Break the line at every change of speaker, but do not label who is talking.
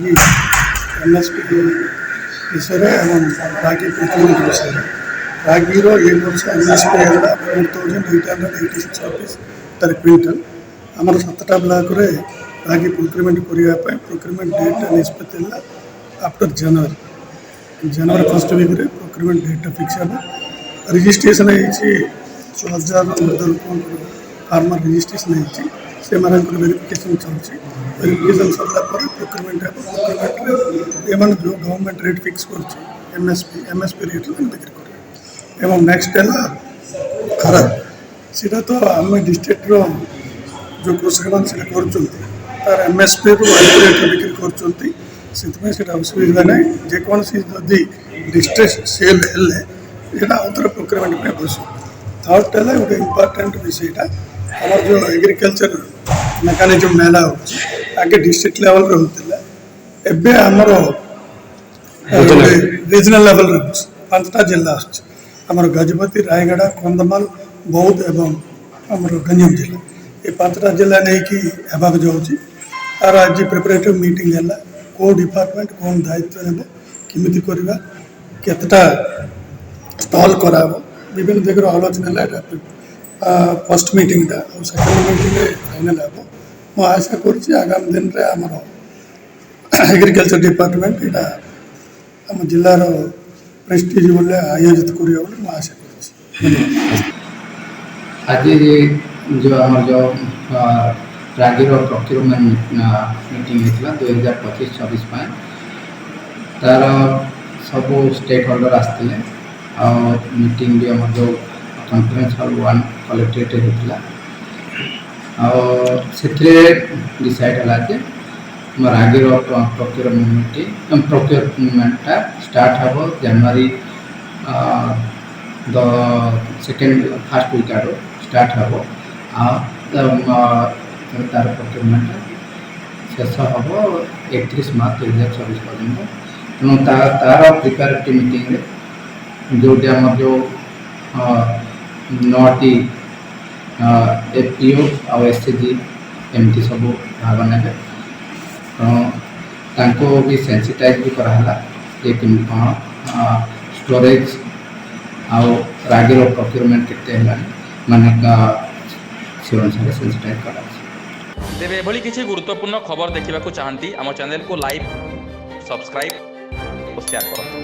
रागी MSP विषय एवं रागी procurement विषय रागी ये वर्ष एमएसपी 4886 रुपीस पर क्विंटल आमर 7टा ब्लॉक रे रागी प्रोक्यूरमेंट करने प्रोक्यूरमेंट डेट निष्पत्ति आफ्टर जनवरी फर्स्ट वीक रे प्रोक्यूरमेंट डेट फिक्स है रजिस्ट्रेशन है 6000 फार्मर रजिस्ट्रेशन है से वेरिफिकेशन चलती वेरिफिकेशन सरला प्रोक्यूरमेंट प्रोक्यूरमेंट जो गवर्नमेंट रेट फिक्स कर एमएसपी रेट बिक्री कर एवं नेक्स्ट है खराब सीटा तो आम डिस्ट्रिक्ट जो कृषक मैंने कर एमएसपी रु रेट बिक्री कर असुविधा ना जेकोसी जदि डिस्ट्रेस सेल है आउे प्रोक्यूरमेंट बस थर्ड है गोटे इम्पोर्टाट विषयटा आम जो एग्रिकल्चर मेकानिजम मेला आगे डिस्ट्रिक्ट लेवल होता है आमर रीजनल लेवल 5टा जिला आमर गजपति रायगढ़ कंधमाल बौद्ध एवं आमर गंजाम जिला ये 5टा जिला नहीं कि जाऊँगी तार आज प्रिपरेटिव मीटिंग है को डिपार्टमेंट कौन दायित्व ने किमिति करवा केतटा स्टॉल करा विभिन्न जगह आलोचना first meeting second meeting final हे मु आशा करुँच आगामी दिन में आमर एग्रिकल्चर डिपार्टमेंट यहाँ आम जिलार प्रेस्टीज बोले आयोजित कर आशा करुँच
आज जो आम जो रागी प्रोक्यूरमेंट मीटिंग होता 2025-26 तार सब स्टेक होल्डर आसते मीटिंग भी आम जो कॉन्फ्रेंस हॉल 1 कलेक्ट्रेट होता से डिसाइड है रागी प्रोक्यूरमेंटा स्टार्ट हम जनवरी सेकेंड फर्स्ट वीक आड़ स्टार्ट हम तार प्रोक्यूरमेंट शेष हम 31 मार्च 2024 पर्यटन तेणु तार प्रिपेरेटरी मीटिंग जोटी आम जो 9टी एफपीओ और एसएचजी एमती सब भाग ने तांको भी सेंसिटाइज भी कराला ये केमती कौन स्टोरेज आउ रागी प्रोक्यूरमेंट केते माने से अनुसार सेंसिटाइज करा
तेरे एभली किसी गुरुत्वपूर्ण खबर देखा चाहती आम चैनल को लाइक सब्सक्राइब और शेयर करूँ।